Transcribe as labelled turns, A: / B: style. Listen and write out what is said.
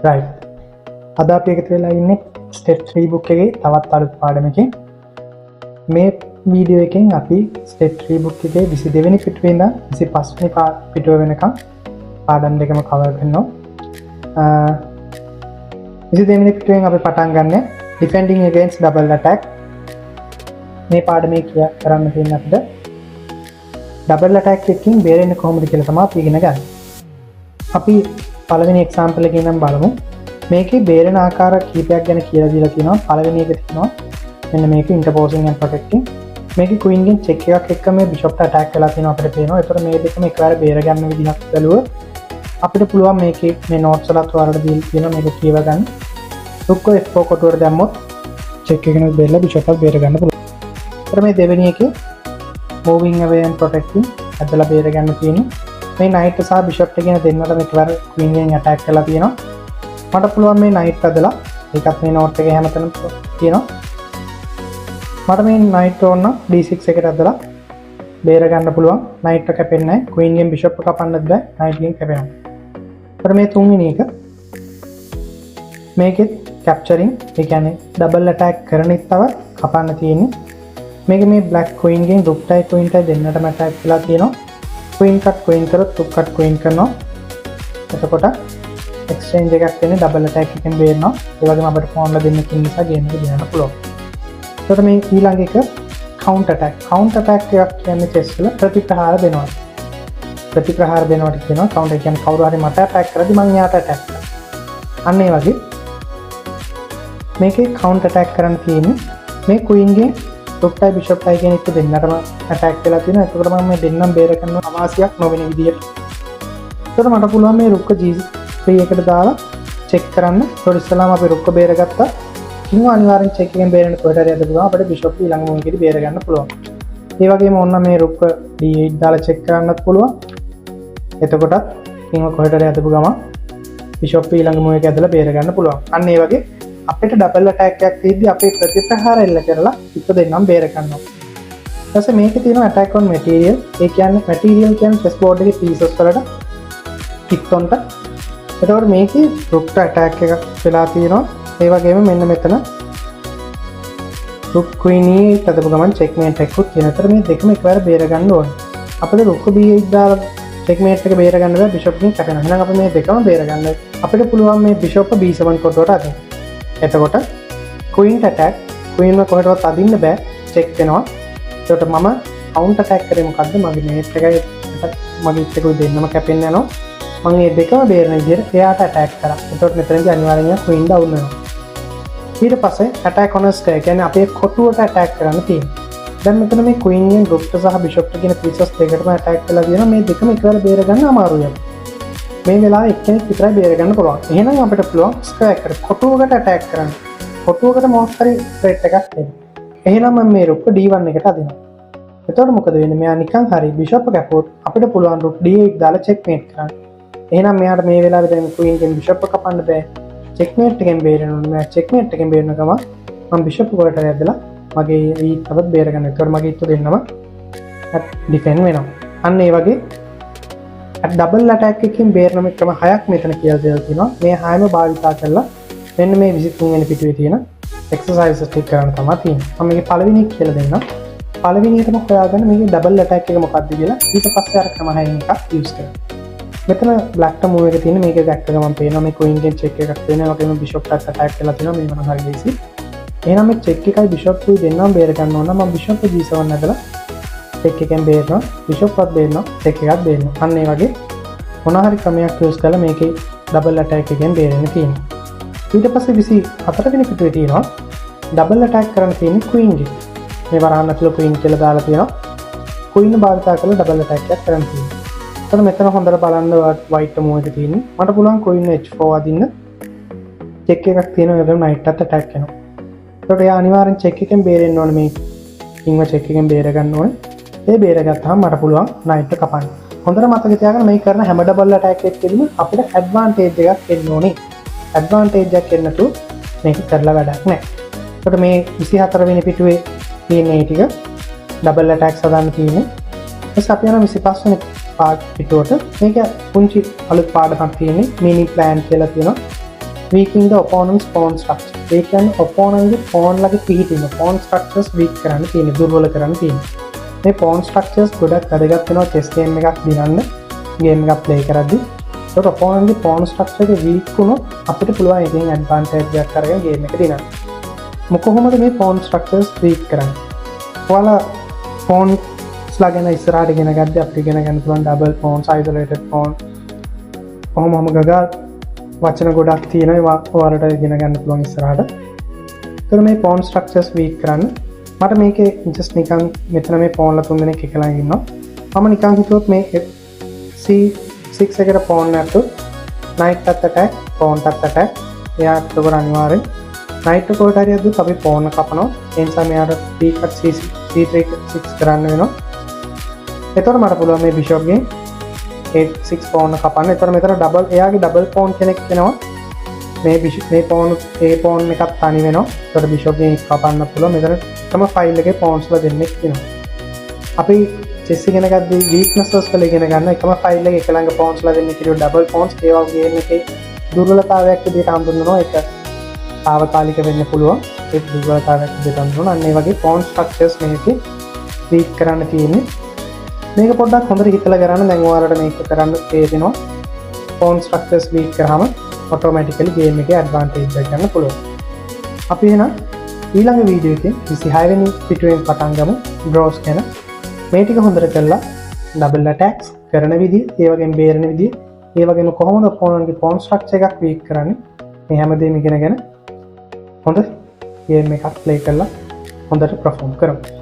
A: right. අද අපි එකතු වෙලා ඉන්නේ ස්ටෙප් 3 බුක් එකේ තවත් අලුත් පාඩමකින්. මේ වීඩියෝ එකෙන් අපි ස්ටෙප් 3 බුක් එකේ 22 වෙනි පිටුවේ ඉඳන් 25 වෙනි පිටුව වෙනකම් පාඩම් දෙකම කවර් කරනවා. 22 වෙනි පිටුවෙන් අපි පටන් ගන්න defending against double attack. මේ පාඩමේ කරන්න තියෙන අපිට double attack එකකින් බේරෙන්න කොහොමද කියලා තමයි අපි ඉගෙන ගන්න. අපි පළවෙනි එක්සැම්පල් එකෙන් නම් බලමු. මේකේ බේරෙන ආකාර කීපයක් ගැන කියලා දීලා තියෙනවා. පළවෙනි එක තියෙනවා මෙන්න මේක interposing and protecting. මේකේ queen ගෙන් check එකක් එක්ක මේ bishop ට attack කරලා තියෙනවා අපිට පේනවා. ඒතර මේ දෙකම එකවර බේර ගන්න විදිහක් බැලුවොත් අපිට පුළුවන් මේකේ මේ notes වලත් වලට දීලා තියෙනවා මේක කියව ගන්න. රුක්ක F4 කොටුවට දැම්මොත් check එකනොත් බේරලා bishop එක බේර ගන්න පුළුවන්. ඒතර මේ දෙවෙනි එකේ moving away and protecting අදලා බේර ගන්න තියෙනවා. මේ knight සහ bishop එක කියන දෙන්නටම එකවර queen ගෙන් attack කරලා තියෙනවා. මට පුළුවන් මේ knight අදලා ඒකත් මේ note එකේ හැමතැනම තියෙනවා. මට මේ knight ඕන නම් d6 එකට අදලා බේර ගන්න පුළුවන්. knight එක කැපෙන්නේ නැහැ. queen ගෙන් bishop එක කපන්නත් බෑ. knight ගෙන් කැපෙනවා. ඊට මේ තුන්වෙනි එක මේකෙත් capturing ඒ කියන්නේ double attack කරන ඉත්තව කපන්න තියෙන්නේ. මේක මේ black queen ගෙන් rook tie queen tie දෙන්නටම attack කරලා තියෙනවා. queen cut queen කරොත් rook cut queen කරනවා. එතකොට exchange එකක් වෙන්නේ double attack එකෙන් බේරනවා. ඒ වගේම අපිට pawn ලා දෙන්න තියෙන නිසා game එක දිනන්න පුළුවන්. එතකොට මේ ඊළඟ එක counter attack. counter attack එකක් කියන්නේ chess වල ප්‍රතිප්‍රහාර දෙනවා. ප්‍රතිප්‍රහාර දෙනවට කියනවා counter. ඒ කියන්නේ කවුරු හරි මට attack කරද්දි මම එයාට attack කරනවා. අන්න ඒ වගේ මේකේ counter attack කරන්න තියෙන්නේ මේ queen ගෙන් rook tie bishop tie කියන එක දෙන්නටම attack වෙලා තියෙනවා. ඒකට මම මේ දෙන්නම් බේර ගන්නවා අමාසියක් නොවෙන විදියට. ඒකට මට පුළුවන් මේ rook g3 එකට දාලා check කරන්න. ඒකට ඉස්සලාම අපි rook බේරගත්තා. ඉතින් අනිවාර්යෙන් check එකෙන් බේරෙන්න කොහෙට හරි යද්දී අපිට bishop ඊළඟ මොහොතේදී බේර ගන්න පුළුවන්. ඒ වගේම ඕන්න මේ rook d8 දාලා check කරන්නත් පුළුවන්. එතකොටත් ඉතින් කොහෙට හරි යද්දී ගම bishop ඊළඟ මොහොතේ ඇදලා බේර ගන්න පුළුවන්. අන්න ඒ වගේ අපිට double attack එකක් තියෙද්දී අපේ ප්‍රතිප්‍රහාර එල්ල කරලා එක දෙන්නම් බේර ගන්නවා. ඊට පස්සේ මේකේ තියෙනවා attack on material. ඒ කියන්නේ material කියන්නේ chess board එකේ pieces වලට පිටොන්ට. එතකොට මේකේ rook ට attack එකක් වෙලා තියෙනවා. ඒ වගේම මෙන්න මෙතන rook queen e තදපු ගමන් checkmate එකකුත් තියෙන. අතර මේ දෙකම එකවර බේර ගන්න ඕනේ. අපිට rook b8 දාලා checkmate එක බේර ගන්න බෑ. bishop එකෙන් කැපෙනවා. එහෙනම් අපි මේ දෙකම බේර ගන්න. අපිට පුළුවන් මේ bishop b7 කොටුවට අදින්න. එතකොට queen attack queen එක කොහෙටවත් අදින්න බෑ. check වෙනවා. ඒකට මම counter attack කරේ මොකද්ද? මගේ mate එකයි මගේ එකකුයි දෙන්නම කැපෙන්න යනවා. මම මේ දෙකම බේරන විදිහට එයාට attack කරා. එතකොට මෙතනදී අනිවාර්යෙන්ම queen down වෙනවා. ඊට පස්සේ attack on a square කියන්නේ අපේ කොටුවට attack කරන්න තියෙනවා. දැන් මෙතන මේ queen ගෙන් rook සහ bishop කියන pieces දෙකටම attack කරලා තියෙනවා. මේ දෙකම එකවර බේර ගන්න අමාරුයි. මේ වෙලාවේ එක්කෙනෙක් විතරයි බේර ගන්න පුළුවන්. එහෙනම් අපිට පුළුවන් square එකට කොටුවකට attack කරන්න. කොටුවකට මොකක් හරි threat එකක් දෙන්න. එහෙනම් මම මේ rook d1 එකට අදිනවා. එතකොට මොකද වෙන්නේ? මෙයා නිකන් හරි bishop එක කැපුවොත් අපිට පුළුවන් rook d8 දාලා checkmate කරන්න. එහෙනම් මෙයාට මේ වෙලාවේ දැන් queen ගෙන් bishop එක කපන්න බෑ. checkmate එකෙන් බේරෙන්න ඕනේ. මම checkmate එකෙන් බේරන ගම මම bishop එකට ඇදලා මගේ ඊටවත් බේර ගන්න. ඒකට මගේ ඊට දෙන්නම defend වෙනවා. අන්න ඒ වගේ double attack එකකින් බේරන ක්‍රම 6ක් මෙතන කියලා දෙලා තියෙනවා. මේ 6ම භාවිතා කරලා මෙන්න මේ 23 වෙනි පිටුවේ තියෙන exercises ටික කරන්න තමයි තියෙන්නේ. මම මේකේ පළවෙනි එක කියලා දෙන්නම්. පළවෙනියටම හොයාගන්න මේකේ double attack එක මොකක්ද කියලා. ඊට පස්සේ අර ක්‍රම 6න් එකක් use කරන්න. මෙතන black ට move එක තියෙන මේක දැක්ක ගමන් පේනවා මේ queen ගෙන් check එකක් වෙනවා. වගේම bishop එකත් attack කරලා තියෙනවා. මේ මොන හරි ලේසි. එහෙනම් මේ check එකයි bishop එකයි දෙන්නම බේර ගන්න ඕන නම් මම bishop g7 නැදලා check එකෙන් බේරනවා. bishop එකත් බේරනවා. check එකත් බේරනවා. අන්න ඒ වගේ මොන හරි ක්‍රමයක් use කරලා මේකේ double attack එකෙන් බේරෙන්න තියෙනවා. ඊට පස්සේ 24 වෙනි පිටුවේ තියෙනවා double attack කරන්න තියෙන්නේ queen ගෙන්. මේ වරහන් ඇතුළේ queen කියලා දාලා තියෙනවා. queen භාවිතා කරලා double attack එකක් කරන්න තියෙනවා. එතන මෙතන හොඳට බලන්න white move එක තියෙන්නේ. මට පුළුවන් queen h4 අදින්න. check එකක් තියෙනවා. ඒකම knight එකත් attack කරනවා. ඒකට එයා අනිවාර්යෙන් check එකෙන් බේරෙන්න ඕනේ මේ. king check එකෙන් බේර ගන්න ඕනේ. ඒ බේරගත්තාම මට පුළුවන් knight එක කපන්න. හොඳට මතක තියාගන්න මේ කරන හැම double attack එකකදීම අපිට advantage එකක් එන්න ඕනේ. advantage එකක් එන්නතු මේක කරලා වැඩක් නැහැ. ඒකට මේ 24 වෙනි පිටුවේ තියෙන මේ ටික double attack සදාන්න තියෙන්නේ. ඊට අපි යන 25 වෙනි පිටුවට මේක පුංචි අලුත් පාඩමක් තියෙන්නේ mini plan කියලා තියෙනවා. weakening the opponent's pawn structure. ඒ කියන්නේ opponent ගේ pawn ලගේ පිහිටින pawn structures weak කරන්න තියෙන, දුර්වල කරන්න තියෙන. මේ pawn structures ගොඩක් වැදගත් වෙනවා chess game එකක් දිනන්න, game එකක් play කරද්දී. ඒකට opponent ගේ pawn structure එක weak වුණොත් අපිට පුළුවන් එකෙන් advantage එකක් අරගෙන game එක දිනන්න. කොහොමද මේ pawn structures weak කරන්නේ? ඔයාලා pawns ලා ගැන ඉස්සරහට ඉගෙන ගද්දී අපිට ඉගෙන ගන්න පුළුවන් double pawns, isolated pawn. කොහොමම ගගා වචන ගොඩක් තියෙනවා ඔයාලට ඉගෙන ගන්න පුළුවන් ඉස්සරහට. ඒතර මේ pawn structures weak කරන්න මට මේකේ just නිකන් මෙතන මේ pawn ලා තුන් දෙනෙක් එකලා ඉන්නවා. මම නිකන් හිතුවොත් මේ C6 එකට pawn නැත්තු knight at attack, pawn at attack. එයාට උඩ අනිවාර්යෙන් knight එක කොහෙට හරි යද්දී අපි pawn එක කපනවා. ඒ නිසා මෙයාට b-cut c3 6 කරන්න වෙනවා. එතකොට මට පුළුවන් මේ bishop ගේ 8 6 pawn කපන්න. එතකොට මෙතන double එයාගේ double pawn කෙනෙක් වෙනවා. මේ bishop මේ pawn A pawn එකක් තනි වෙනවා. එතකොට bishop ගේ කපන්න පුළුවන්. මෙතන තම file එකේ pawns ලා දෙන්නෙක් වෙනවා. අපි chess ඉගෙන ගද්දී weaknesses වල ඉගෙන ගන්න එකම file එකේ එක ළඟ pawns ලා දෙන්නෙක් කියන double pawns ඒ වගේ game එකේ දුර්වලතාවයක් විදිහට හඳුන්වනවා. ඒක తాවකාලික වෙන්න පුළුවන්. ඒ දුර්වලතාවයක් විදිහට හඳුන්වනවා. අන්න ඒ වගේ pawn structures මේකේ weak කරන්න තියෙන්නේ. මේක පොඩ්ඩක් හොඳට හිතලා කරන්න. දැන් ඔයාලට මේක කරන්න තේරෙනවා. pawn structures weak කරාම automatically game එකේ advantage එක ගන්න පුළුවන්. අපි එහෙනම් ඊළඟ වීඩියෝ එකේ 26 වෙනි පිටුවෙන් පටන් ගමු draws ගැන. මේ ටික හොඳට කරලා double attacks කරන විදිහ, ඒ වගේම බේරන විදිහ, ඒ වගේම කොහොමද opponent ගේ pawn structure එකක් weak කරන්නේ මේ හැමදේම ඉගෙනගෙන හොඳ game එකක් play කරලා හොඳට perform කරමු.